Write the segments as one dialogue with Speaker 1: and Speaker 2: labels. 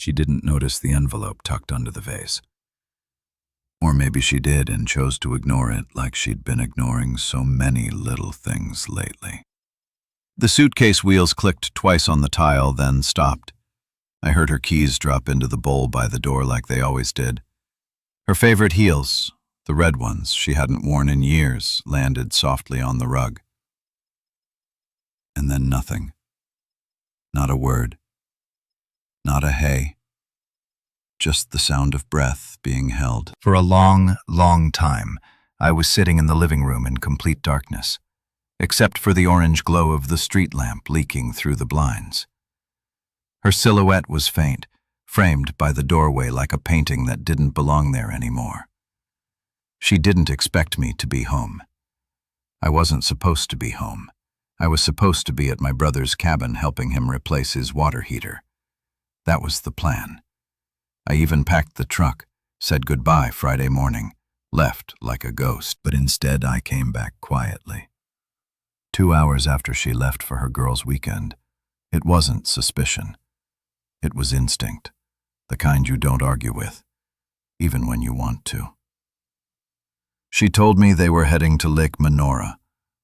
Speaker 1: She didn't notice the envelope tucked under the vase. Or maybe she did and chose to ignore it like she'd been ignoring so many little things lately. The suitcase wheels clicked twice on the tile, then stopped. I heard her keys drop into the bowl by the door like they always did. Her favorite heels, the red ones she hadn't worn in years, landed softly on the rug. And then nothing. Not a word. Not a hey. Just the sound of breath being held. For a long, long time, I was sitting in the living room in complete darkness, except for the orange glow of the street lamp leaking through the blinds. Her silhouette was faint, framed by the doorway like a painting that didn't belong there anymore. She didn't expect me to be home. I wasn't supposed to be home. I was supposed to be at my brother's cabin helping him replace his water heater. That was the plan. I even packed the truck, said goodbye Friday morning, left like a ghost, but instead I came back quietly. 2 hours after she left for her girls' weekend, it wasn't suspicion. It was instinct, the kind you don't argue with, even when you want to. She told me they were heading to Lake Menorah,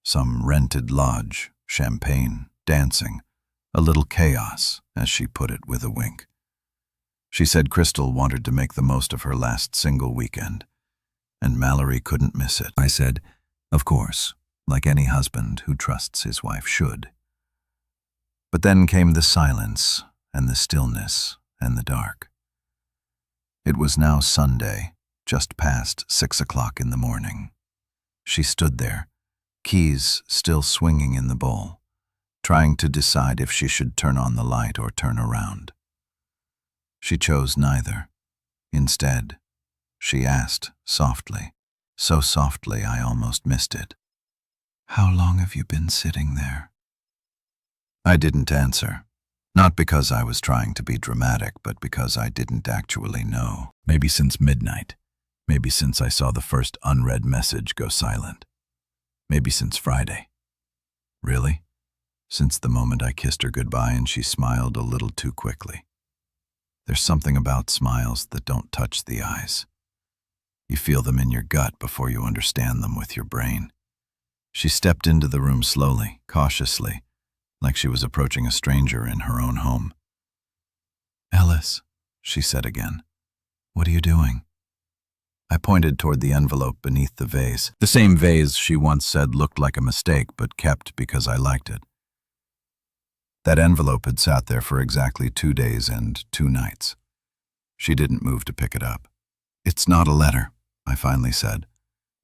Speaker 1: some rented lodge, champagne, dancing, a little chaos, as she put it with a wink. She said Crystal wanted to make the most of her last single weekend, and Mallory couldn't miss it. I said, of course, like any husband who trusts his wife should. But then came the silence and the stillness and the dark. It was now Sunday, just past 6 o'clock in the morning. She stood there, keys still swinging in the bowl, trying to decide if she should turn on the light or turn around. She chose neither. Instead, she asked softly, so softly I almost missed it. "How long have you been sitting there?" I didn't answer, not because I was trying to be dramatic, but because I didn't actually know. Maybe since midnight. Maybe since I saw the first unread message go silent. Maybe since Friday. Really? Since the moment I kissed her goodbye and she smiled a little too quickly. There's something about smiles that don't touch the eyes. You feel them in your gut before you understand them with your brain. She stepped into the room slowly, cautiously, like she was approaching a stranger in her own home. "Ellis," she said again, "what are you doing?" I pointed toward the envelope beneath the vase, the same vase she once said looked like a mistake but kept because I liked it. That envelope had sat there for exactly 2 days and 2 nights. She didn't move to pick it up. "It's not a letter," I finally said.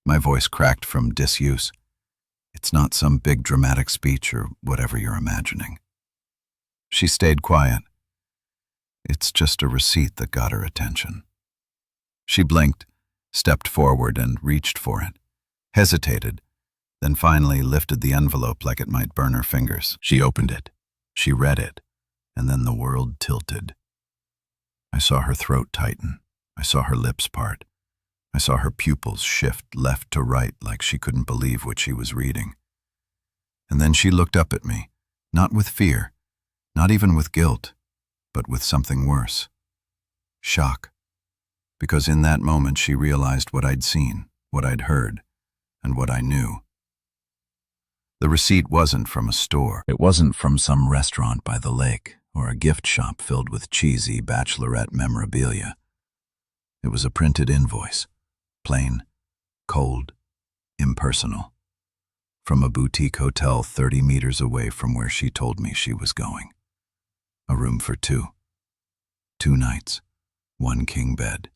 Speaker 1: My voice cracked from disuse. "It's not some big dramatic speech or whatever you're imagining." She stayed quiet. "It's just a receipt that got her attention." She blinked, stepped forward and reached for it, hesitated, then finally lifted the envelope like it might burn her fingers. She opened it. She read it, and then the world tilted. I saw her throat tighten. I saw her lips part. I saw her pupils shift left to right like she couldn't believe what she was reading. And then she looked up at me, not with fear, not even with guilt, but with something worse. Shock. Because in that moment she realized what I'd seen, what I'd heard, and what I knew. The receipt wasn't from a store. It wasn't from some restaurant by the lake or a gift shop filled with cheesy Bachelorette memorabilia. It was a printed invoice, plain, cold, impersonal, from a boutique hotel 30 meters away from where she told me she was going. A room for 2. 2 nights, 1 king bed,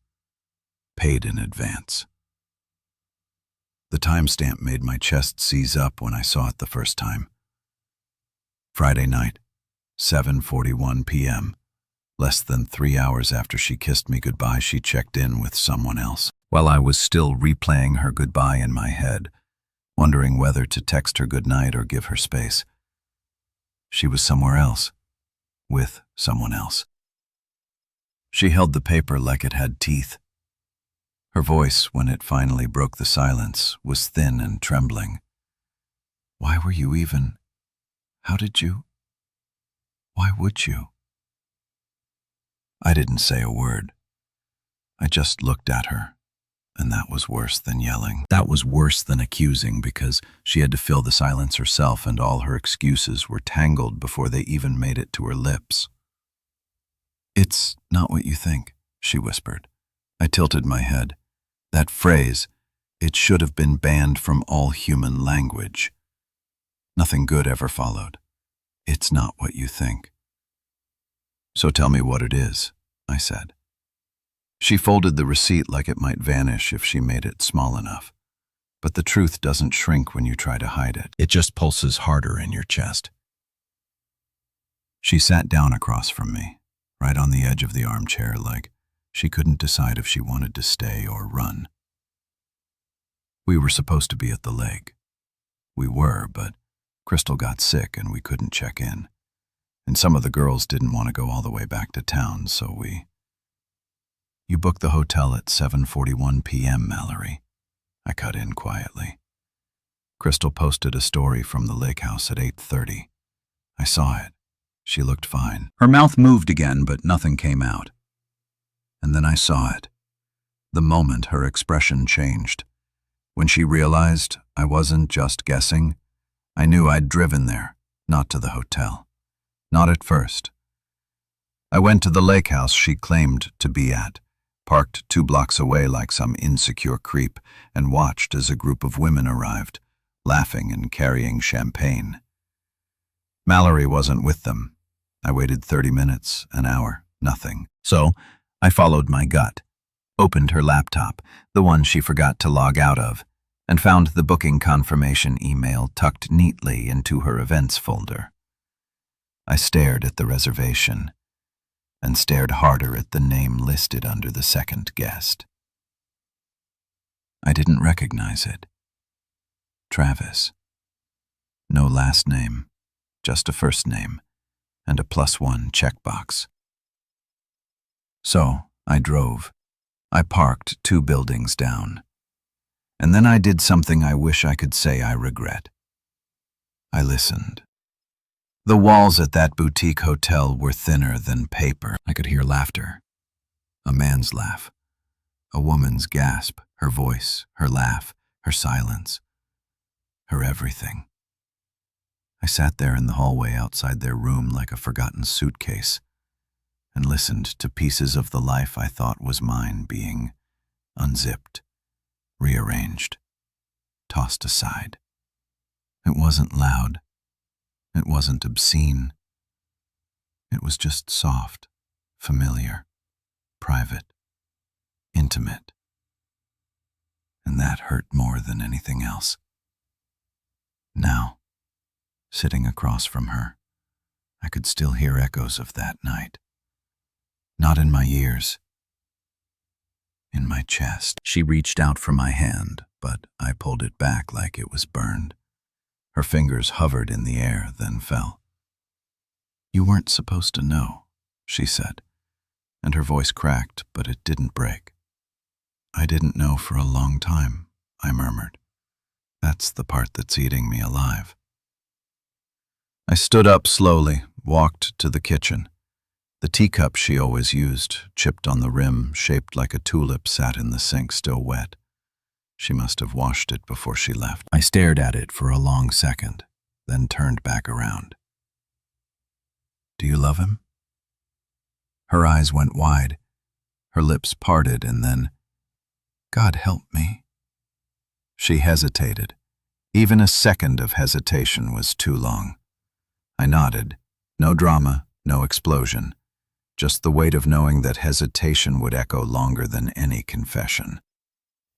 Speaker 1: paid in advance. The timestamp made my chest seize up when I saw it the first time. Friday night, 7:41 p.m. Less than 3 hours after she kissed me goodbye, she checked in with someone else. While I was still replaying her goodbye in my head, wondering whether to text her goodnight or give her space, she was somewhere else, with someone else. She held the paper like it had teeth. Her voice, when it finally broke the silence, was thin and trembling. "Why were you even? How did you? Why would you?" I didn't say a word. I just looked at her, and that was worse than yelling. That was worse than accusing, because she had to fill the silence herself, and all her excuses were tangled before they even made it to her lips. "It's not what you think," she whispered. I tilted my head. That phrase, it should have been banned from all human language. Nothing good ever followed. "It's not what you think." "So tell me what it is," I said. She folded the receipt like it might vanish if she made it small enough. But the truth doesn't shrink when you try to hide it. It just pulses harder in your chest. She sat down across from me, right on the edge of the armchair, like she couldn't decide if she wanted to stay or run. We were supposed to be at the lake. We were, but Crystal got sick and we couldn't check in. And some of the girls didn't want to go all the way back to town, so "You booked the hotel at 7:41 p.m., Mallory," I cut in quietly. "Crystal posted a story from the lake house at 8:30. I saw it. She looked fine." Her mouth moved again, but nothing came out. And then I saw it. The moment her expression changed. When she realized I wasn't just guessing, I knew I'd driven there, not to the hotel. Not at first. I went to the lake house she claimed to be at, parked 2 blocks away like some insecure creep, and watched as a group of women arrived, laughing and carrying champagne. Mallory wasn't with them. I waited 30 minutes, an hour, nothing. So I followed my gut, opened her laptop, the one she forgot to log out of, and found the booking confirmation email tucked neatly into her events folder. I stared at the reservation, and stared harder at the name listed under the second guest. I didn't recognize it. Travis. No last name, just a first name, and a +1 checkbox. So I drove. I parked 2 buildings down. And then I did something I wish I could say I regret. I listened. The walls at that boutique hotel were thinner than paper. I could hear laughter. A man's laugh. A woman's gasp, her voice, her laugh, her silence, her everything. I sat there in the hallway outside their room like a forgotten suitcase and listened to pieces of the life I thought was mine being unzipped, rearranged, tossed aside. It wasn't loud. It wasn't obscene. It was just soft, familiar, private, intimate. And that hurt more than anything else. Now, sitting across from her, I could still hear echoes of that night. Not in my ears, in my chest. She reached out for my hand, but I pulled it back like it was burned. Her fingers hovered in the air, then fell. "You weren't supposed to know," she said, and her voice cracked, but it didn't break. "I didn't know for a long time," I murmured. "That's the part that's eating me alive." I stood up slowly, walked to the kitchen. The teacup she always used, chipped on the rim, shaped like a tulip, sat in the sink, still wet. She must have washed it before she left. I stared at it for a long second, then turned back around. "Do you love him?" Her eyes went wide, her lips parted, and then, "God help me." She hesitated. Even a second of hesitation was too long. I nodded. No drama, no explosion. Just the weight of knowing that hesitation would echo longer than any confession.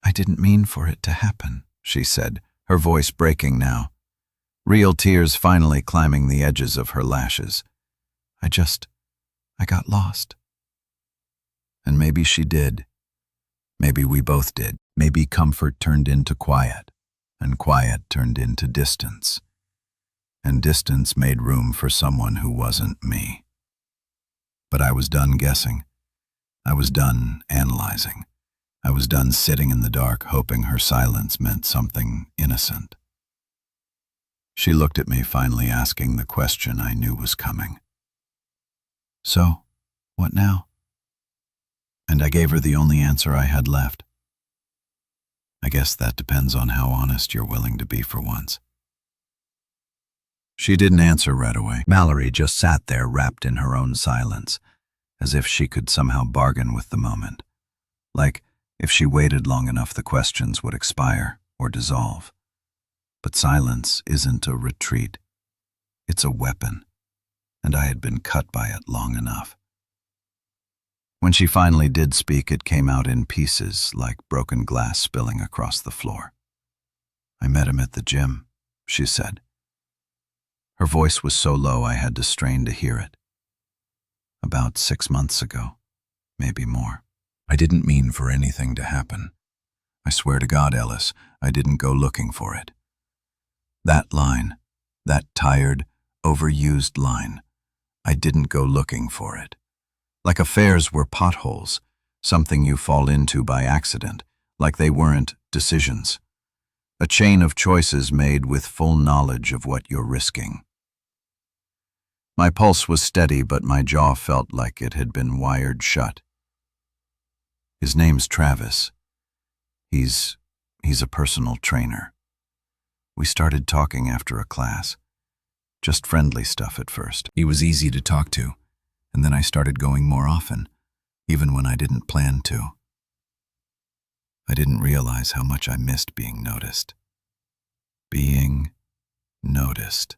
Speaker 1: "I didn't mean for it to happen," she said, her voice breaking now, real tears finally climbing the edges of her lashes. I got lost." And maybe she did. Maybe we both did. Maybe comfort turned into quiet, and quiet turned into distance. And distance made room for someone who wasn't me. But I was done guessing. I was done analyzing. I was done sitting in the dark, hoping her silence meant something innocent. She looked at me, finally asking the question I knew was coming. "So, what now?" And I gave her the only answer I had left. I guess that depends on how honest you're willing to be for once. She didn't answer right away. Mallory just sat there wrapped in her own silence, as if she could somehow bargain with the moment. Like, if she waited long enough, the questions would expire or dissolve. But silence isn't a retreat. It's a weapon, and I had been cut by it long enough. When she finally did speak, it came out in pieces, like broken glass spilling across the floor. "I met him at the gym," she said. Her voice was so low I had to strain to hear it. "About 6 months ago, maybe more. I didn't mean for anything to happen. I swear to God, Ellis, I didn't go looking for it." That line, that tired, overused line, I didn't go looking for it. Like affairs were potholes, something you fall into by accident, like they weren't decisions. A chain of choices made with full knowledge of what you're risking. My pulse was steady, but my jaw felt like it had been wired shut. "His name's Travis. He's a personal trainer. We started talking after a class. Just friendly stuff at first. He was easy to talk to, and then I started going more often, even when I didn't plan to. I didn't realize how much I missed being noticed. Being noticed.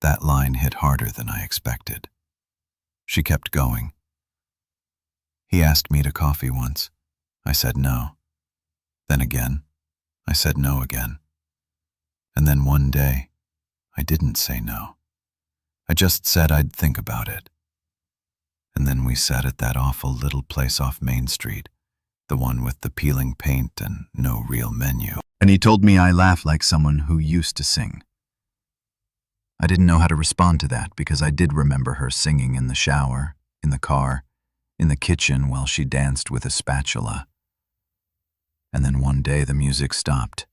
Speaker 1: That line hit harder than I expected." She kept going. "He asked me to coffee once. I said no. Then again, I said no again. And then one day, I didn't say no. I just said I'd think about it. And then we sat at that awful little place off Main Street, the one with the peeling paint and no real menu. And he told me I laugh like someone who used to sing. I didn't know how to respond to that because I did remember her singing in the shower, in the car, in the kitchen while she danced with a spatula. And then one day the music stopped.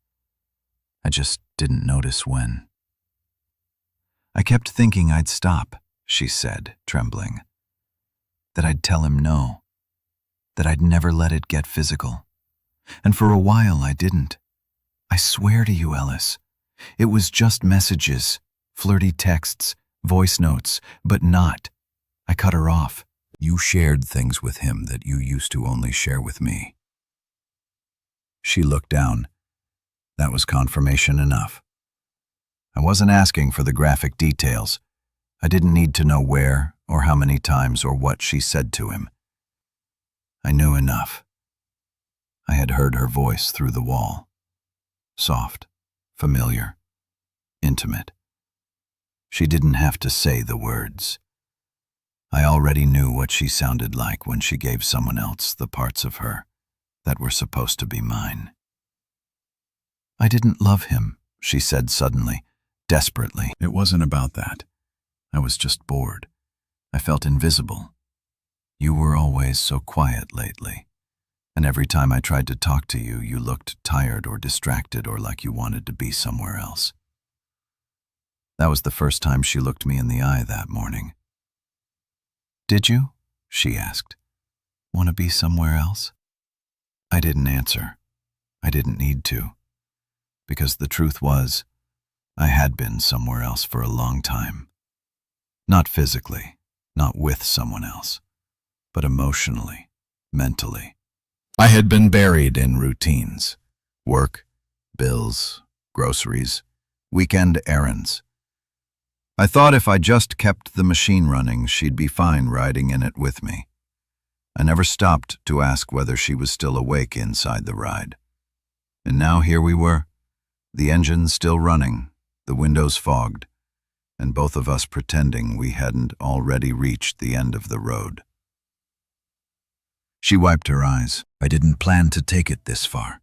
Speaker 1: I just didn't notice when. "I kept thinking I'd stop," she said, trembling. "That I'd tell him no. That I'd never let it get physical. And for a while I didn't. I swear to you, Ellis, it was just messages, flirty texts, voice notes, but not." I cut her off. "You shared things with him that you used to only share with me." She looked down. That was confirmation enough. I wasn't asking for the graphic details. I didn't need to know where or how many times or what she said to him. I knew enough. I had heard her voice through the wall. Soft, familiar, intimate. She didn't have to say the words. I already knew what she sounded like when she gave someone else the parts of her that were supposed to be mine. "I didn't love him," she said suddenly, desperately. "It wasn't about that. I was just bored. I felt invisible. You were always so quiet lately, and every time I tried to talk to you, you looked tired or distracted or like you wanted to be somewhere else." That was the first time she looked me in the eye that morning. "Did you?" she asked. "Want to be somewhere else?" I didn't answer. I didn't need to. Because the truth was, I had been somewhere else for a long time. Not physically, not with someone else, but emotionally, mentally. I had been buried in routines. Work, bills, groceries, weekend errands. I thought if I just kept the machine running, she'd be fine riding in it with me. I never stopped to ask whether she was still awake inside the ride. And now here we were, the engine still running, the windows fogged, and both of us pretending we hadn't already reached the end of the road. She wiped her eyes. I didn't plan to take it this far.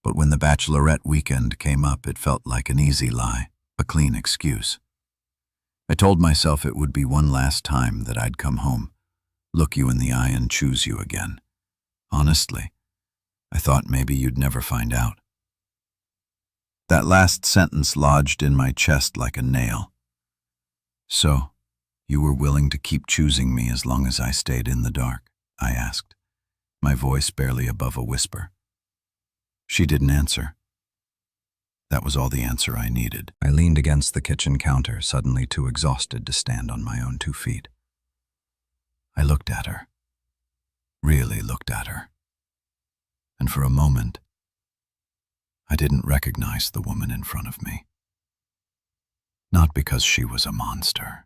Speaker 1: But when the Bachelorette weekend came up, it felt like an easy lie, a clean excuse. I told myself it would be one last time that I'd come home, look you in the eye and choose you again. Honestly, I thought maybe you'd never find out. That last sentence lodged in my chest like a nail. "So, you were willing to keep choosing me as long as I stayed in the dark?" I asked. my voice barely above a whisper. She didn't answer. That was all the answer I needed. I leaned against the kitchen counter, suddenly too exhausted to stand on my own 2 feet. I looked at her. Really looked at her. And for a moment, I didn't recognize the woman in front of me. Not because she was a monster,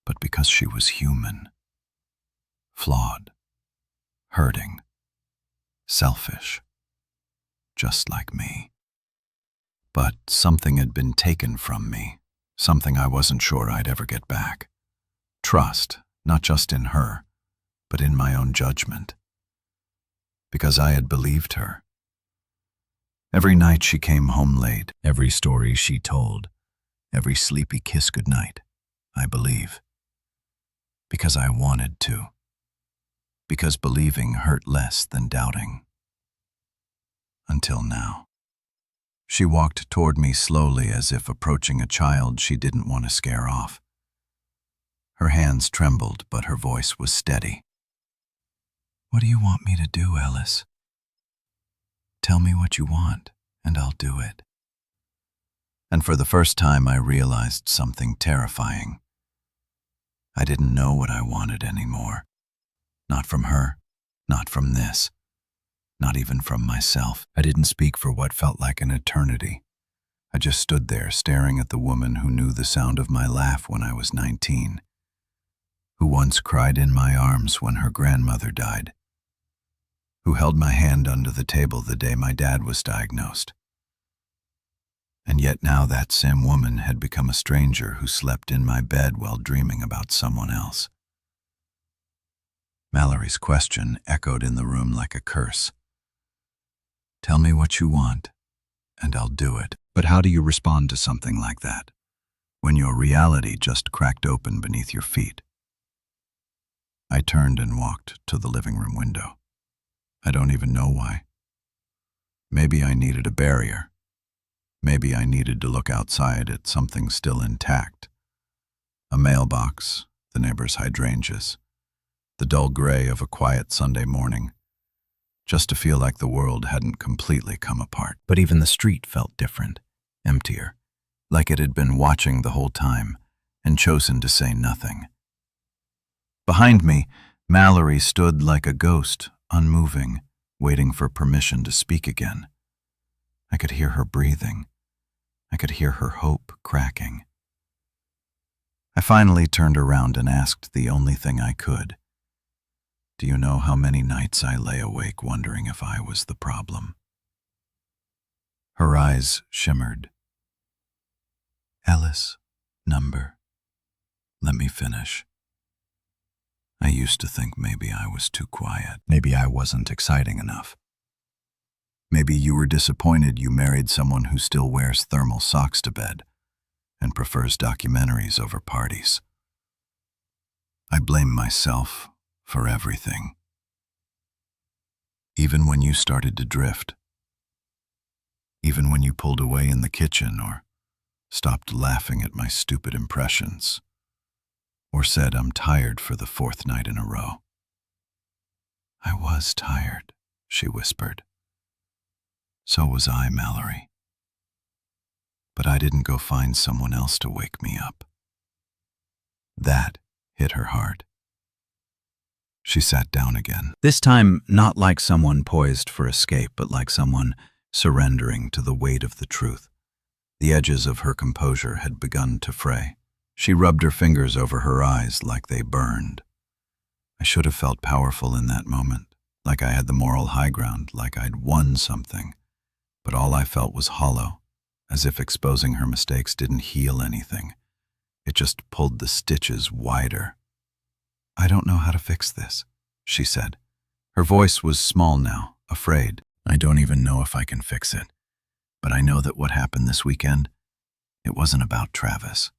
Speaker 1: but because she was human, flawed, hurting, selfish, just like me. But something had been taken from me, something I wasn't sure I'd ever get back. Trust, not just in her, but in my own judgment. Because I had believed her. Every night she came home late, every story she told, every sleepy kiss goodnight, I believe. Because I wanted to. Because believing hurt less than doubting. Until now. She walked toward me slowly as if approaching a child she didn't want to scare off. Her hands trembled, but her voice was steady. "What do you want me to do, Ellis? Tell me what you want, and I'll do it." And for the first time I realized something terrifying. I didn't know what I wanted anymore. Not from her, not from this. Not even from myself. I didn't speak for what felt like an eternity. I just stood there staring at the woman who knew the sound of my laugh when I was 19, who once cried in my arms when her grandmother died, who held my hand under the table the day my dad was diagnosed. And yet now that same woman had become a stranger who slept in my bed while dreaming about someone else. Mallory's question echoed in the room like a curse. "Tell me what you want, and I'll do it." But how do you respond to something like that, when your reality just cracked open beneath your feet? I turned and walked to the living room window. I don't even know why. Maybe I needed a barrier. Maybe I needed to look outside at something still intact. A mailbox, the neighbor's hydrangeas, the dull gray of a quiet Sunday morning. Just to feel like the world hadn't completely come apart. But even the street felt different, emptier, like it had been watching the whole time and chosen to say nothing. Behind me, Mallory stood like a ghost, unmoving, waiting for permission to speak again. I could hear her breathing. I could hear her hope cracking. I finally turned around and asked the only thing I could. "Do you know how many nights I lay awake wondering if I was the problem?" Her eyes shimmered. "Ellis, number. Let me finish. I used to think maybe I was too quiet. Maybe I wasn't exciting enough. Maybe you were disappointed you married someone who still wears thermal socks to bed and prefers documentaries over parties. I blame myself for everything. Even when you started to drift. Even when you pulled away in the kitchen or stopped laughing at my stupid impressions. Or said I'm tired for the 4th night in a row. I was tired, she whispered. So was I, Mallory. But I didn't go find someone else to wake me up. That hit her hard. She sat down again. This time, not like someone poised for escape, but like someone surrendering to the weight of the truth. The edges of her composure had begun to fray. She rubbed her fingers over her eyes like they burned. I should have felt powerful in that moment, like I had the moral high ground, like I'd won something. But all I felt was hollow, as if exposing her mistakes didn't heal anything. It just pulled the stitches wider. "I don't know how to fix this," she said. Her voice was small now, afraid. "I don't even know if I can fix it. But I know that what happened this weekend, it wasn't about Travis.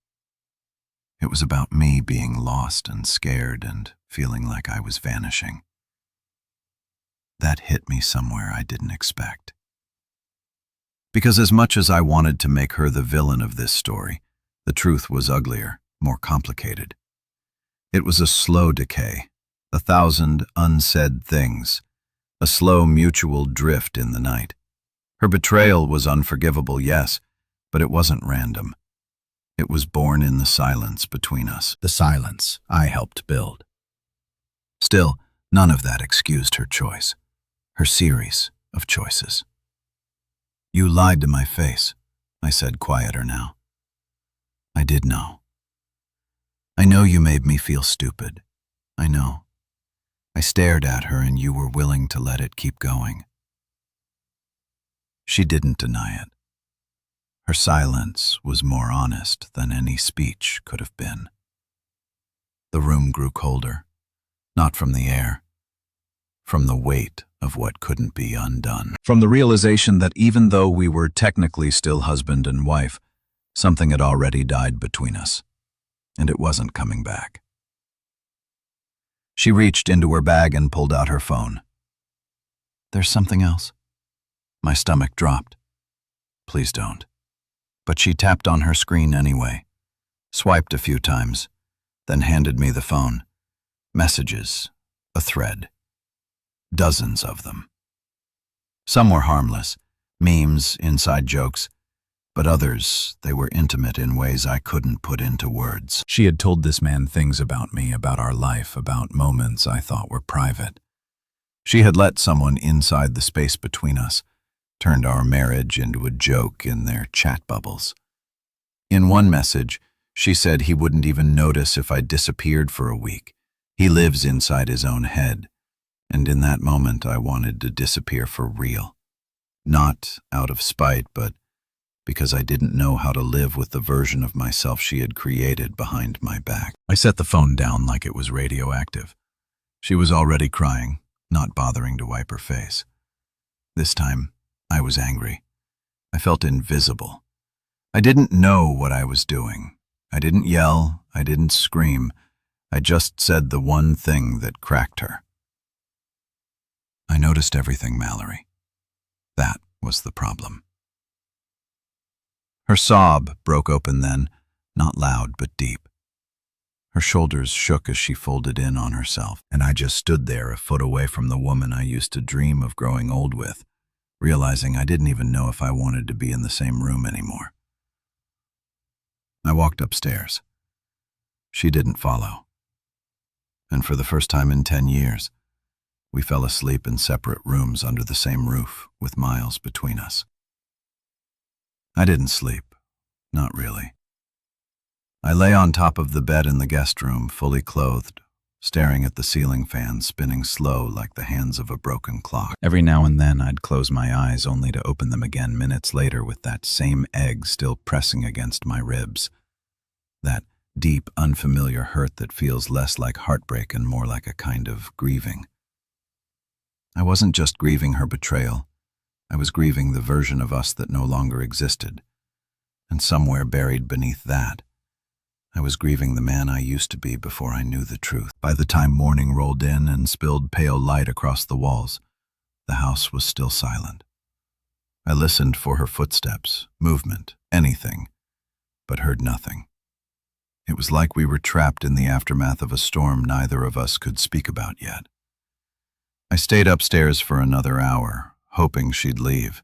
Speaker 1: It was about me being lost and scared and feeling like I was vanishing. That hit me somewhere I didn't expect. Because as much as I wanted to make her the villain of this story, the truth was uglier, more complicated. It was a slow decay, A thousand unsaid things, a slow mutual drift in the night. Her betrayal was unforgivable, yes, but it wasn't random. It was born in the silence between us. The silence I helped build. Still, none of that excused her choice, her series of choices. "You lied to my face," I said, quieter now. "I did know. I know you made me feel stupid. I know. I stared at her and you were willing to let it keep going." She didn't deny it. Her silence was more honest than any speech could have been. The room grew colder, not from the air, from the weight of what couldn't be undone. From the realization that even though we were technically still husband and wife, something had already died between us, and it wasn't coming back. She reached into her bag and pulled out her phone. "There's something else." My stomach dropped. "Please don't." But she tapped on her screen anyway, swiped a few times, then handed me the phone. Messages, a thread. Dozens of them. Some were harmless, memes, inside jokes, but others, they were intimate in ways I couldn't put into words. She had told this man things about me, about our life, about moments I thought were private. She had let someone inside the space between us, turned our marriage into a joke in their chat bubbles. In one message, she said he wouldn't even notice if I disappeared for a week. He lives inside his own head. And in that moment, I wanted to disappear for real. Not out of spite, but because I didn't know how to live with the version of myself she had created behind my back. I set the phone down like it was radioactive. She was already crying, not bothering to wipe her face. This time, I was angry. I felt invisible. I didn't know what I was doing. I didn't yell. I didn't scream. I just said the one thing that cracked her. "I noticed everything, Mallory. That was the problem." Her sob broke open then, not loud but deep. Her shoulders shook as she folded in on herself, and I just stood there a foot away from the woman I used to dream of growing old with, realizing I didn't even know if I wanted to be in the same room anymore. I walked upstairs. She didn't follow. And for the first time in 10 years, we fell asleep in separate rooms under the same roof, with miles between us. I didn't sleep, not really. I lay on top of the bed in the guest room, fully clothed, staring at the ceiling fan spinning slow like the hands of a broken clock. Every now and then I'd close my eyes only to open them again minutes later with that same egg still pressing against my ribs. That deep, unfamiliar hurt that feels less like heartbreak and more like a kind of grieving. I wasn't just grieving her betrayal. I was grieving the version of us that no longer existed. And somewhere buried beneath that, I was grieving the man I used to be before I knew the truth. By the time morning rolled in and spilled pale light across the walls, the house was still silent. I listened for her footsteps, movement, anything, but heard nothing. It was like we were trapped in the aftermath of a storm neither of us could speak about yet. I stayed upstairs for another hour, hoping she'd leave.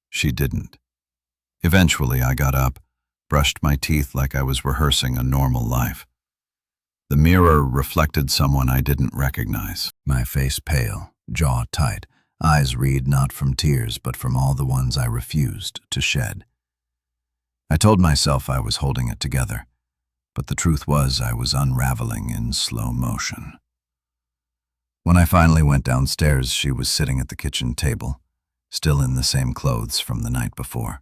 Speaker 1: She didn't. Eventually, I got up, brushed my teeth like I was rehearsing a normal life. The mirror reflected someone I didn't recognize. My face pale, jaw tight, eyes read not from tears but from all the ones I refused to shed. I told myself I was holding it together, but the truth was I was unraveling in slow motion. When I finally went downstairs, she was sitting at the kitchen table, still in the same clothes from the night before,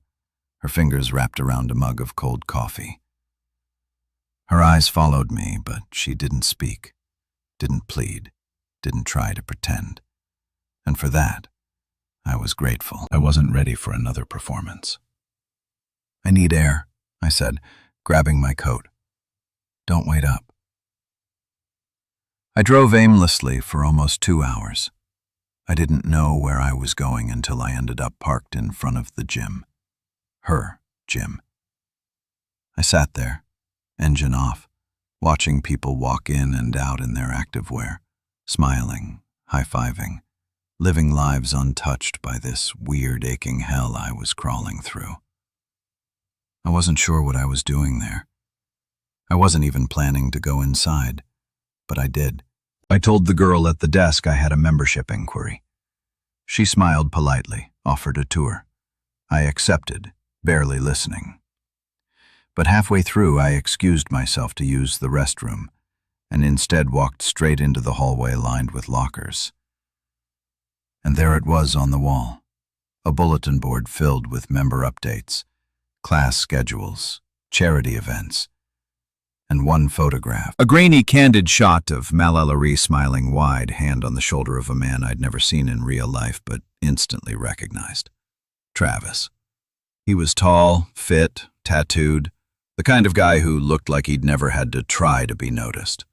Speaker 1: her fingers wrapped around a mug of cold coffee. Her eyes followed me, but she didn't speak, didn't plead, didn't try to pretend. And for that, I was grateful. I wasn't ready for another performance. "I need air," I said, grabbing my coat. "Don't wait up." I drove aimlessly for almost 2 hours. I didn't know where I was going until I ended up parked in front of the gym. Her gym. I sat there, engine off, watching people walk in and out in their activewear, smiling, high-fiving, living lives untouched by this weird aching hell I was crawling through. I wasn't sure what I was doing there. I wasn't even planning to go inside, but I did. I told the girl at the desk I had a membership inquiry. She smiled politely, offered a tour. I accepted, barely listening. But halfway through, I excused myself to use the restroom, and instead walked straight into the hallway lined with lockers. And there it was on the wall, a bulletin board filled with member updates, class schedules, charity events, and one photograph. A grainy, candid shot of Mallory smiling wide, hand on the shoulder of a man I'd never seen in real life but instantly recognized. Travis. He was tall, fit, tattooed, the kind of guy who looked like he'd never had to try to be noticed.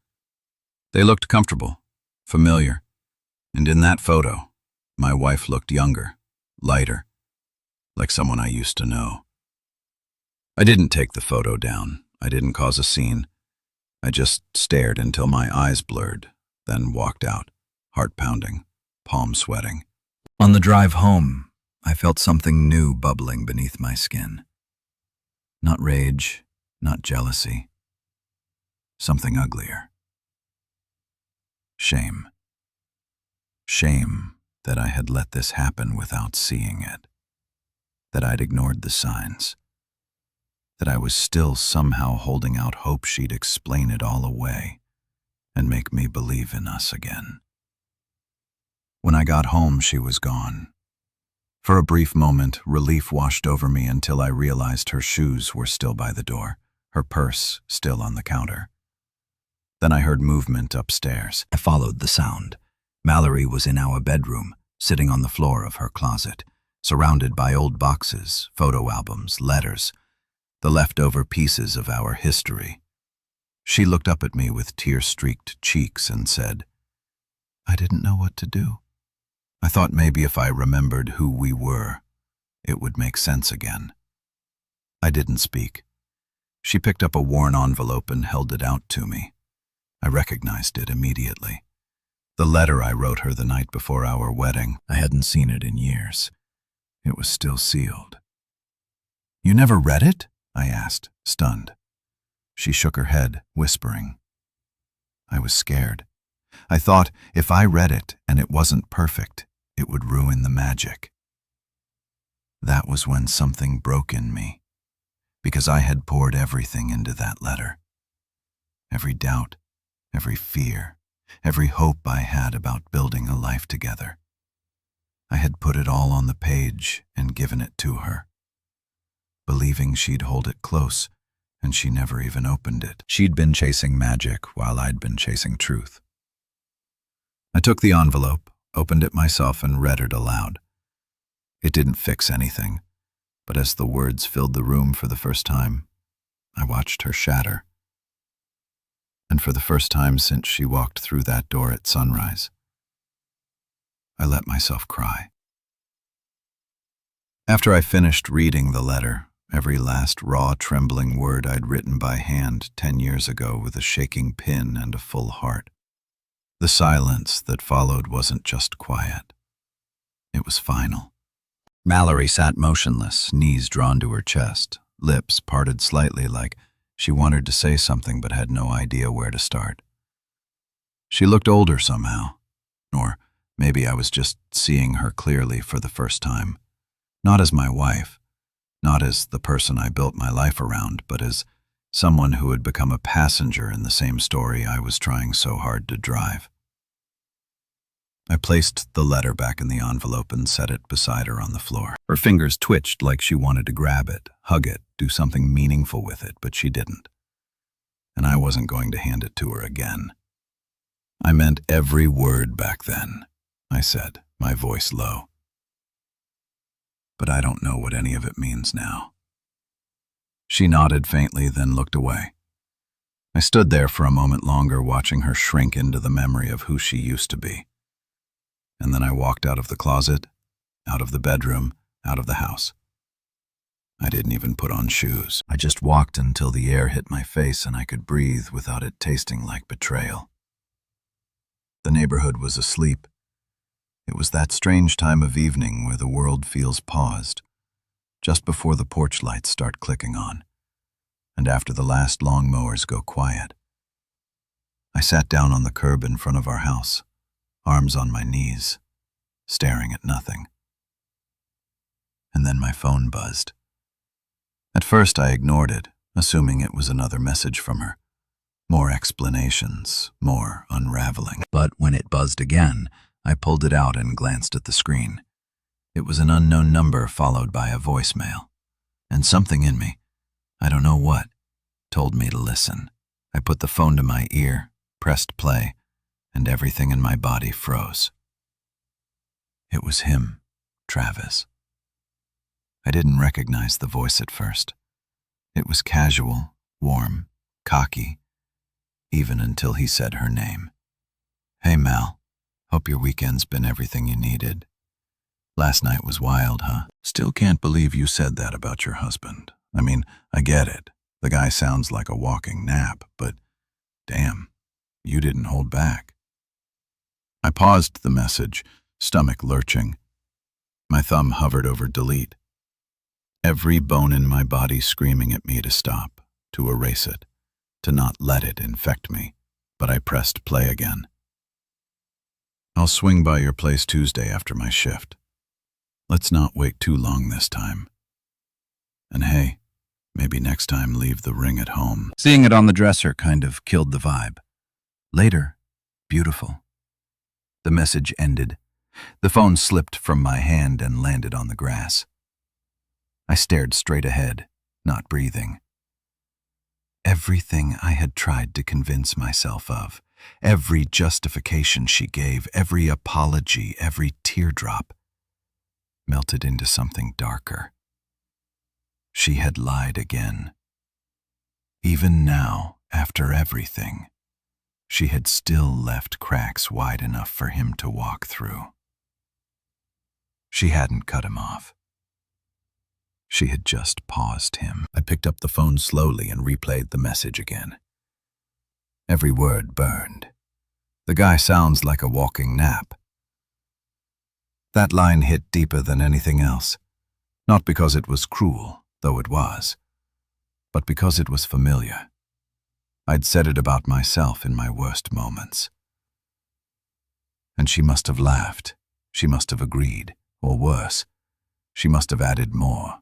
Speaker 1: They looked comfortable, familiar, and in that photo, my wife looked younger, lighter, like someone I used to know. I didn't take the photo down. I didn't cause a scene. I just stared until my eyes blurred, then walked out, heart pounding, palms sweating. On the drive home, I felt something new bubbling beneath my skin. Not rage, not jealousy. Something uglier. Shame. Shame that I had let this happen without seeing it. That I'd ignored the signs. That I was still somehow holding out hope she'd explain it all away and make me believe in us again. When I got home, she was gone. For a brief moment, relief washed over me until I realized her shoes were still by the door, her purse still on the counter. Then I heard movement upstairs. I followed the sound. Mallory was in our bedroom, sitting on the floor of her closet, surrounded by old boxes, photo albums, letters, the leftover pieces of our history. She looked up at me with tear-streaked cheeks and said, "I didn't know what to do. I thought maybe if I remembered who we were, it would make sense again." I didn't speak. She picked up a worn envelope and held it out to me. I recognized it immediately. The letter I wrote her the night before our wedding. I hadn't seen it in years. It was still sealed. "You never read it?" I asked, stunned. She shook her head, whispering. I was scared. I thought if I read it and it wasn't perfect, it would ruin the magic. That was when something broke in me, because I had poured everything into that letter. Every doubt, every fear, every hope I had about building a life together. I had put it all on the page and given it to her, believing she'd hold it close, and she never even opened it. She'd been chasing magic while I'd been chasing truth. I took the envelope, opened it myself, and read it aloud. It didn't fix anything, but as the words filled the room for the first time, I watched her shatter. And for the first time since she walked through that door at sunrise, I let myself cry. After I finished reading the letter, every last raw, trembling word I'd written by hand 10 years ago with a shaking pen and a full heart, the silence that followed wasn't just quiet. It was final. Mallory sat motionless, knees drawn to her chest, lips parted slightly like she wanted to say something but had no idea where to start. She looked older somehow, or maybe I was just seeing her clearly for the first time. Not as my wife, not as the person I built my life around, but as someone who had become a passenger in the same story I was trying so hard to drive. I placed the letter back in the envelope and set it beside her on the floor. Her fingers twitched like she wanted to grab it, hug it, do something meaningful with it, but she didn't. And I wasn't going to hand it to her again. I meant every word back then, I said, my voice low. But I don't know what any of it means now. She nodded faintly, then looked away. I stood there for a moment longer, watching her shrink into the memory of who she used to be. And then I walked out of the closet, out of the bedroom, out of the house. I didn't even put on shoes. I just walked until the air hit my face and I could breathe without it tasting like betrayal. The neighborhood was asleep. It was that strange time of evening where the world feels paused, just before the porch lights start clicking on, and after the last lawn mowers go quiet. I sat down on the curb in front of our house, arms on my knees, staring at nothing. And then my phone buzzed. At first I ignored it, assuming it was another message from her. More explanations, more unraveling. But when it buzzed again, I pulled it out and glanced at the screen. It was an unknown number followed by a voicemail. And something in me, I don't know what, told me to listen. I put the phone to my ear, pressed play, and everything in my body froze. It was him, Travis. I didn't recognize the voice at first. It was casual, warm, cocky, even until he said her name. "Hey, Mal. Hope your weekend's been everything you needed. Last night was wild, huh? Still can't believe you said that about your husband. I mean, I get it. The guy sounds like a walking nap, but damn, you didn't hold back." I paused the message, stomach lurching. My thumb hovered over delete. Every bone in my body screaming at me to stop, to erase it, to not let it infect me, but I pressed play again. "I'll swing by your place Tuesday after my shift. Let's not wait too long this time. And hey, maybe next time leave the ring at home." Seeing it on the dresser kind of killed the vibe. Later, beautiful. The message ended. The phone slipped from my hand and landed on the grass. I stared straight ahead, not breathing. Everything I had tried to convince myself of, every justification she gave, every apology, every teardrop, melted into something darker. She had lied again. Even now, after everything, she had still left cracks wide enough for him to walk through. She hadn't cut him off. She had just paused him. I picked up the phone slowly and replayed the message again. Every word burned. "The guy sounds like a walking nap." That line hit deeper than anything else, not because it was cruel, though it was, but because it was familiar. I'd said it about myself in my worst moments. And she must have laughed. She must have agreed, or worse, she must have added more.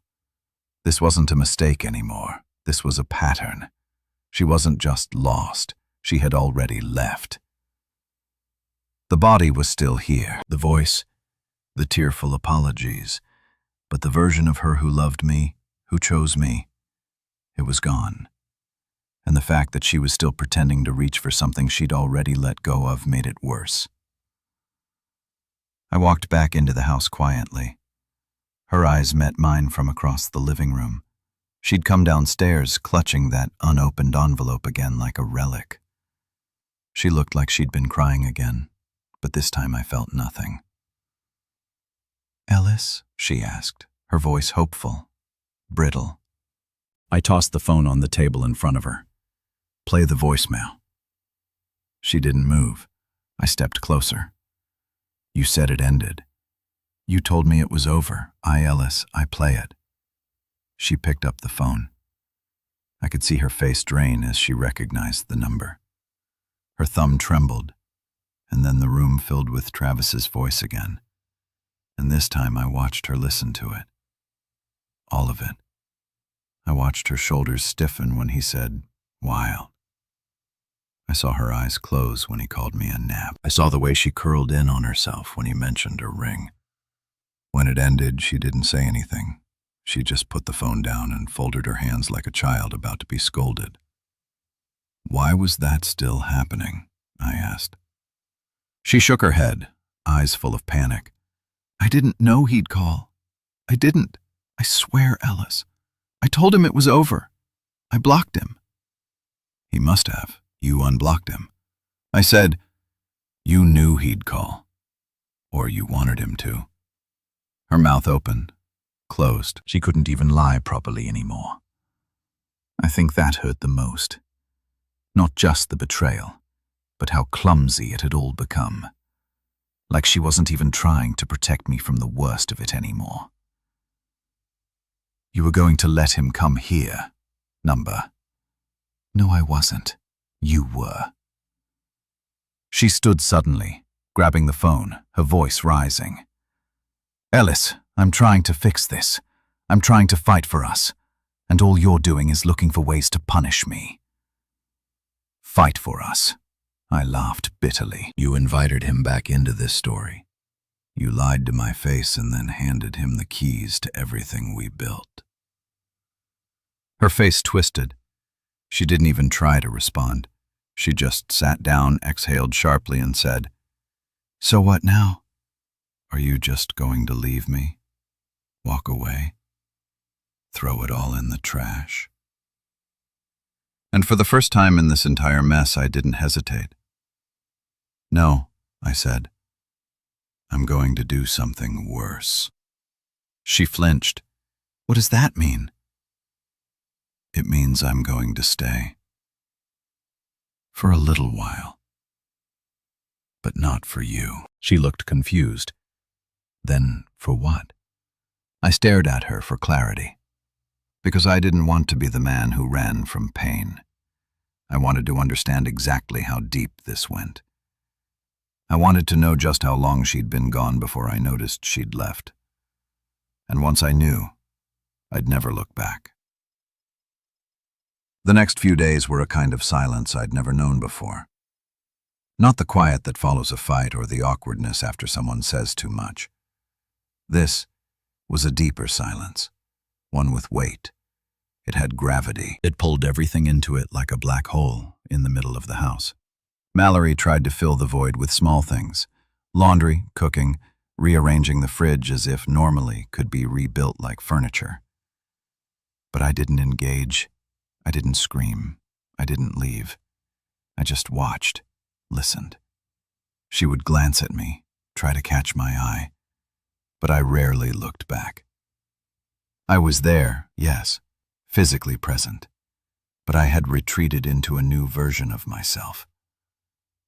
Speaker 1: This wasn't a mistake anymore. This was a pattern. She wasn't just lost. She had already left. The body was still here, the voice, the tearful apologies, but the version of her who loved me, who chose me, it was gone. And the fact that she was still pretending to reach for something she'd already let go of made it worse. I walked back into the house quietly. Her eyes met mine from across the living room. She'd come downstairs clutching that unopened envelope again like a relic. She looked like she'd been crying again, but this time I felt nothing. "Ellis?" she asked, her voice hopeful, brittle. I tossed the phone on the table in front of her. "Play the voicemail." She didn't move. I stepped closer. "You said it ended. You told me it was over. Ellis, I play it." She picked up the phone. I could see her face drain as she recognized the number. Her thumb trembled, and then the room filled with Travis's voice again. And this time I watched her listen to it. All of it. I watched her shoulders stiffen when he said, "Wild." I saw her eyes close when he called me a nap. I saw the way she curled in on herself when he mentioned her ring. When it ended, she didn't say anything. She just put the phone down and folded her hands like a child about to be scolded. "Why was that still happening?" I asked. She shook her head, eyes full of panic. "I didn't know he'd call. I didn't. I swear, Ellis. I told him it was over. I blocked him." "He must have. You unblocked him." I said, "You knew he'd call. Or you wanted him to." Her mouth opened, closed. She couldn't even lie properly anymore. I think that hurt the most. Not just the betrayal, but how clumsy it had all become. Like she wasn't even trying to protect me from the worst of it anymore. "You were going to let him come here, number." "No, I wasn't. You were." She stood suddenly, grabbing the phone, her voice rising. "Ellis, I'm trying to fix this. I'm trying to fight for us. And all you're doing is looking for ways to punish me." "Fight for us?" I laughed bitterly. "You invited him back into this story. You lied to my face and then handed him the keys to everything we built." Her face twisted. She didn't even try to respond. She just sat down, exhaled sharply, and said, "So what now? Are you just going to leave me? Walk away? Throw it all in the trash?" And for the first time in this entire mess, I didn't hesitate. "No," I said. "I'm going to do something worse." She flinched. "What does that mean?" "It means I'm going to stay. For a little while. But not for you." She looked confused. "Then for what?" I stared at her for clarity. Because I didn't want to be the man who ran from pain. I wanted to understand exactly how deep this went. I wanted to know just how long she'd been gone before I noticed she'd left. And once I knew, I'd never look back. The next few days were a kind of silence I'd never known before. Not the quiet that follows a fight or the awkwardness after someone says too much. This was a deeper silence, one with weight. It had gravity. It pulled everything into it like a black hole in the middle of the house. Mallory tried to fill the void with small things: laundry, cooking, rearranging the fridge as if normally could be rebuilt like furniture. But I didn't engage. I didn't scream. I didn't leave. I just watched, listened. She would glance at me, try to catch my eye, but I rarely looked back. I was there, yes, physically present, but I had retreated into a new version of myself.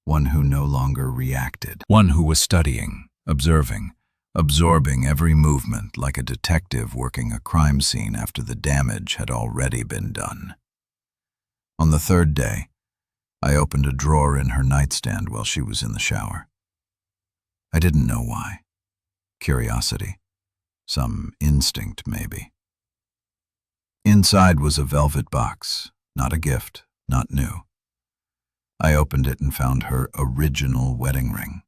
Speaker 1: One who no longer reacted. One who was studying, observing, absorbing every movement like a detective working a crime scene after the damage had already been done. On the third day, I opened a drawer in her nightstand while she was in the shower. I didn't know why. Curiosity. Some instinct, maybe. Inside was a velvet box, not a gift, not new. I opened it and found her original wedding ring.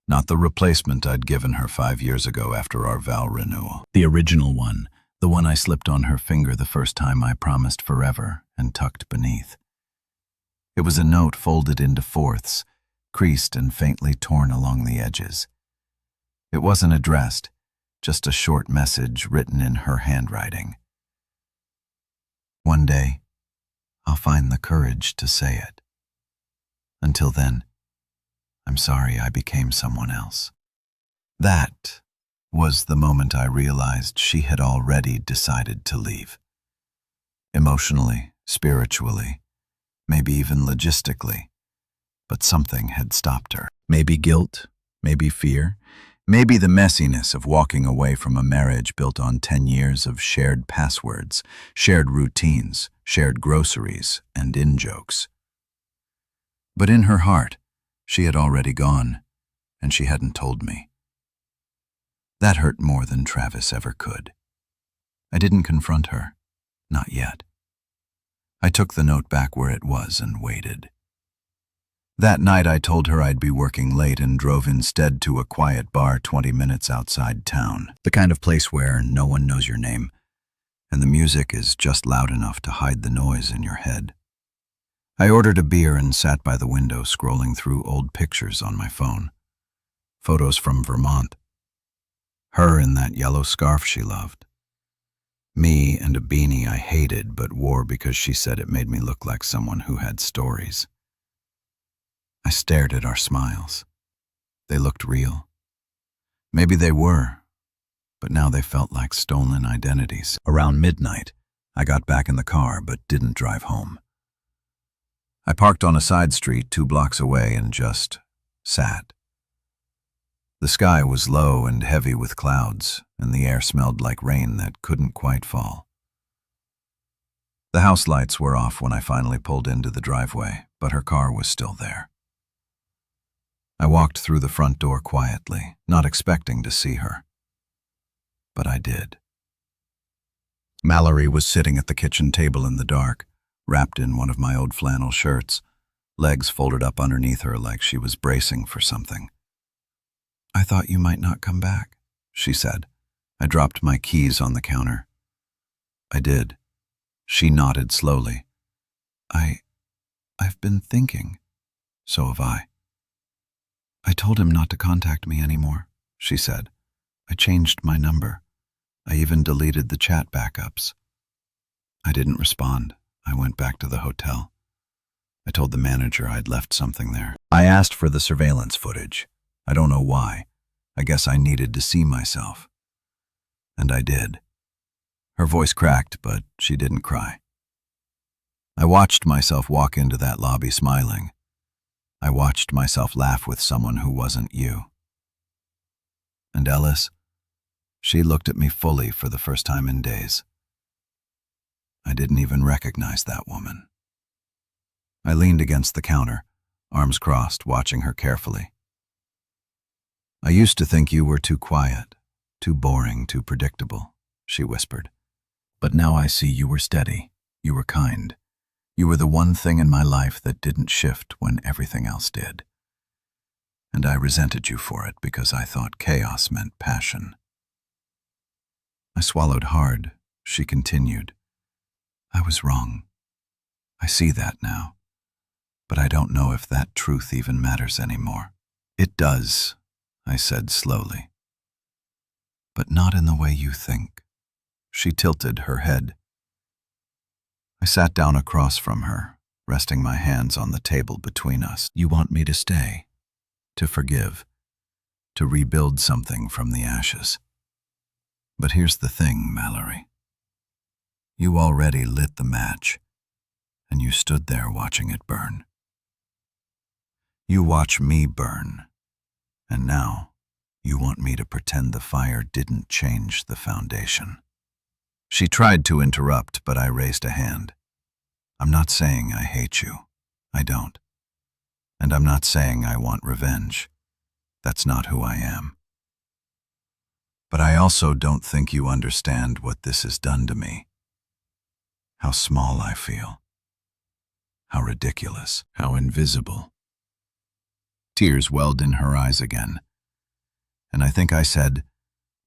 Speaker 1: Not the replacement I'd given her 5 years ago after our vow renewal. The original one, the one I slipped on her finger the first time I promised forever and tucked beneath. It was a note folded into fourths, creased and faintly torn along the edges. It wasn't addressed, just a short message written in her handwriting. One day, I'll find the courage to say it. Until then, I'm sorry I became someone else. That was the moment I realized she had already decided to leave. Emotionally, spiritually, maybe even logistically, but something had stopped her. Maybe guilt, maybe fear, maybe the messiness of walking away from a marriage built on 10 years of shared passwords, shared routines, shared groceries, and in-jokes. But in her heart, she had already gone, and she hadn't told me. That hurt more than Travis ever could. I didn't confront her, not yet. I took the note back where it was and waited. That night I told her I'd be working late and drove instead to a quiet bar 20 minutes outside town, the kind of place where no one knows your name, and the music is just loud enough to hide the noise in your head. I ordered a beer and sat by the window scrolling through old pictures on my phone. Photos from Vermont. Her in that yellow scarf she loved. Me and a beanie I hated but wore because she said it made me look like someone who had stories. I stared at our smiles. They looked real. Maybe they were, but now they felt like stolen identities. Around midnight, I got back in the car but didn't drive home. I parked on a side street 2 blocks away and just sat. The sky was low and heavy with clouds, and the air smelled like rain that couldn't quite fall. The house lights were off when I finally pulled into the driveway, but her car was still there. I walked through the front door quietly, not expecting to see her. But I did. Mallory was sitting at the kitchen table in the dark, wrapped in one of my old flannel shirts, legs folded up underneath her like she was bracing for something. "I thought you might not come back," she said. I dropped my keys on the counter. "I did." She nodded slowly. I've been thinking." "So have I." "I told him not to contact me anymore," she said. "I changed my number. I even deleted the chat backups." I didn't respond. I went back to the hotel. I told the manager I'd left something there. I asked for the surveillance footage. I don't know why. I guess I needed to see myself. And I did. Her voice cracked, but she didn't cry. I watched myself walk into that lobby smiling. I watched myself laugh with someone who wasn't you. And Ellis, she looked at me fully for the first time in days. I didn't even recognize that woman. I leaned against the counter, arms crossed, watching her carefully. "I used to think you were too quiet, too boring, too predictable," she whispered. "But now I see you were steady, you were kind. You were the one thing in my life that didn't shift when everything else did. And I resented you for it because I thought chaos meant passion." I swallowed hard. She continued. "I was wrong. I see that now. But I don't know if that truth even matters anymore." "It does," I said slowly. "But not in the way you think." She tilted her head. I sat down across from her, resting my hands on the table between us. "You want me to stay, to forgive, to rebuild something from the ashes. But here's the thing, Mallory. You already lit the match, and you stood there watching it burn. You watch me burn, and now you want me to pretend the fire didn't change the foundation." She tried to interrupt, but I raised a hand. "I'm not saying I hate you. I don't. And I'm not saying I want revenge. That's not who I am. But I also don't think you understand what this has done to me. How small I feel. How ridiculous. How invisible." Tears welled in her eyes again. And I think I said,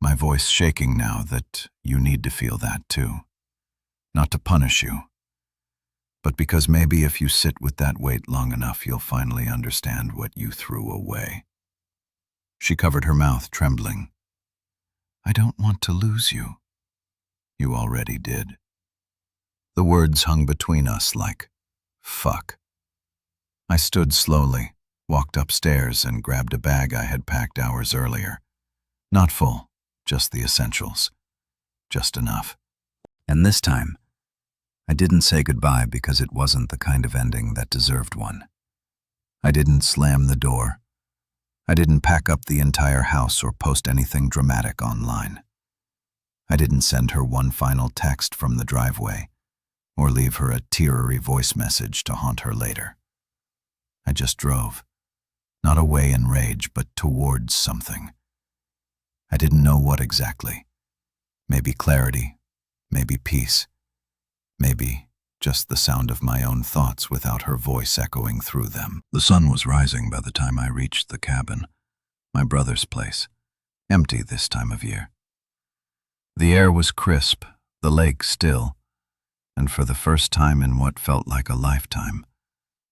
Speaker 1: my voice shaking now, that you need to feel that too. Not to punish you, but because maybe if you sit with that weight long enough, you'll finally understand what you threw away. She covered her mouth, trembling. "I don't want to lose you." "You already did." The words hung between us like, fuck. I stood slowly, walked upstairs, and grabbed a bag I had packed hours earlier. Not full. Just the essentials. Just enough. And this time, I didn't say goodbye because it wasn't the kind of ending that deserved one. I didn't slam the door. I didn't pack up the entire house or post anything dramatic online. I didn't send her one final text from the driveway or leave her a teary voice message to haunt her later. I just drove, not away in rage, but towards something. I didn't know what exactly. Maybe clarity, maybe peace, maybe just the sound of my own thoughts without her voice echoing through them. The sun was rising by the time I reached the cabin, my brother's place, empty this time of year. The air was crisp, the lake still, and for the first time in what felt like a lifetime,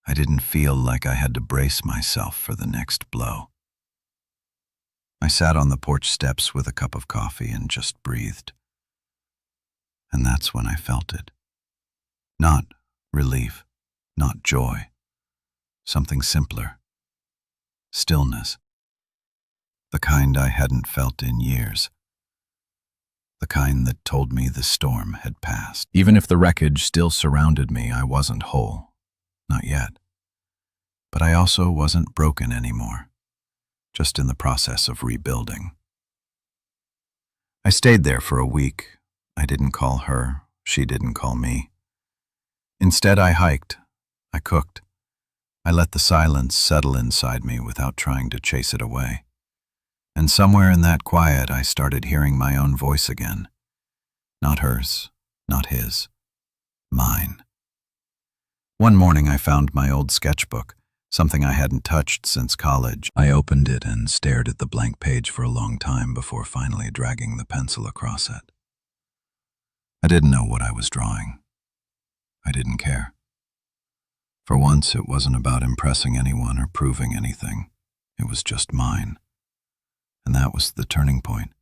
Speaker 1: I didn't feel like I had to brace myself for the next blow. I sat on the porch steps with a cup of coffee and just breathed. And that's when I felt it. Not relief, not joy. Something simpler. Stillness. The kind I hadn't felt in years. The kind that told me the storm had passed. Even if the wreckage still surrounded me, I wasn't whole. not yet. But I also wasn't broken anymore, just in the process of rebuilding. I stayed there for a week. I didn't call her, she didn't call me. Instead, I hiked, I cooked. I let the silence settle inside me without trying to chase it away. And somewhere in that quiet, I started hearing my own voice again. Not hers, not his, mine. One morning I found my old sketchbook, something I hadn't touched since college. I opened it and stared at the blank page for a long time before finally dragging the pencil across it. I didn't know what I was drawing. I didn't care. For once, it wasn't about impressing anyone or proving anything. It was just mine. And that was the turning point.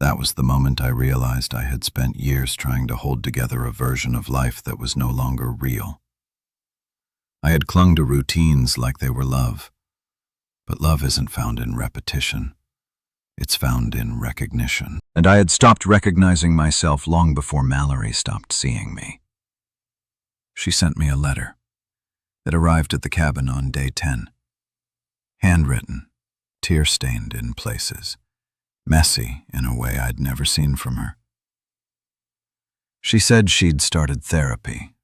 Speaker 1: That was the moment I realized I had spent years trying to hold together a version of life that was no longer real. I had clung to routines like they were love. But love isn't found in repetition. It's found in recognition. And I had stopped recognizing myself long before Mallory stopped seeing me. She sent me a letter. It arrived at the cabin on day 10. Handwritten, tear-stained in places, messy in a way I'd never seen from her. She said she'd started therapy,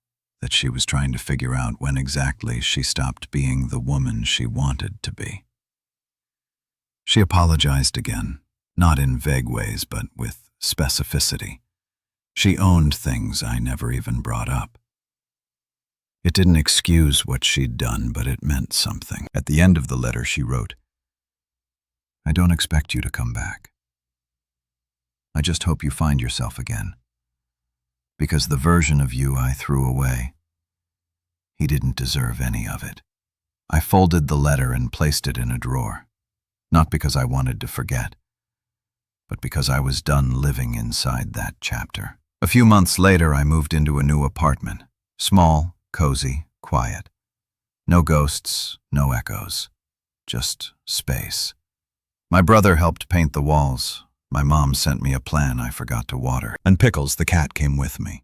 Speaker 1: that she was trying to figure out when exactly she stopped being the woman she wanted to be. She apologized again, not in vague ways, but with specificity. She owned things I never even brought up. It didn't excuse what she'd done, but it meant something. At the end of the letter, she wrote, "I don't expect you to come back. I just hope you find yourself again. Because the version of you I threw away, he didn't deserve any of it." I folded the letter and placed it in a drawer, not because I wanted to forget, but because I was done living inside that chapter. A few months later, I moved into a new apartment, small, cozy, quiet. No ghosts, no echoes, just space. My brother helped paint the walls. My mom sent me a plant I forgot to water. And Pickles, the cat, came with me.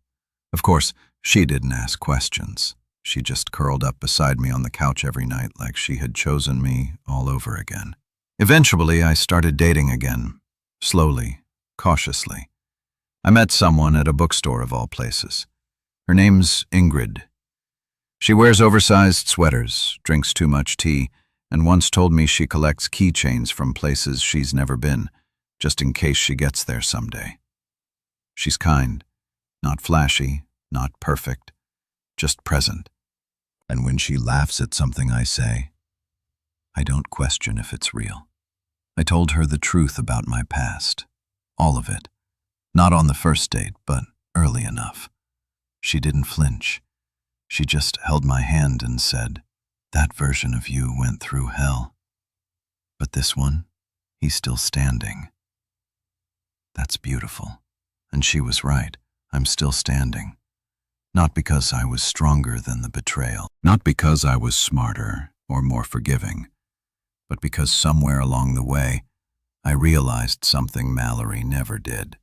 Speaker 1: Of course, she didn't ask questions. She just curled up beside me on the couch every night like she had chosen me all over again. Eventually, I started dating again, slowly, cautiously. I met someone at a bookstore of all places. Her name's Ingrid. She wears oversized sweaters, drinks too much tea, and once told me she collects keychains from places she's never been, just in case she gets there someday. She's kind, not flashy, not perfect, just present. And when she laughs at something I say, I don't question if it's real. I told her the truth about my past, all of it. Not on the first date, but early enough. She didn't flinch. She just held my hand and said, "That version of you went through hell. But this one, he's still standing. That's beautiful." And she was right. I'm still standing. Not because I was stronger than the betrayal. Not because I was smarter or more forgiving. But because somewhere along the way, I realized something Mallory never did.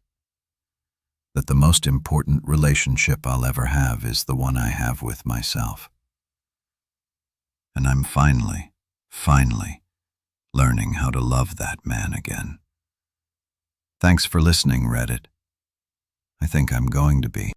Speaker 1: That the most important relationship I'll ever have is the one I have with myself. And I'm finally learning how to love that man again. Thanks for listening, Reddit. I think I'm going to be.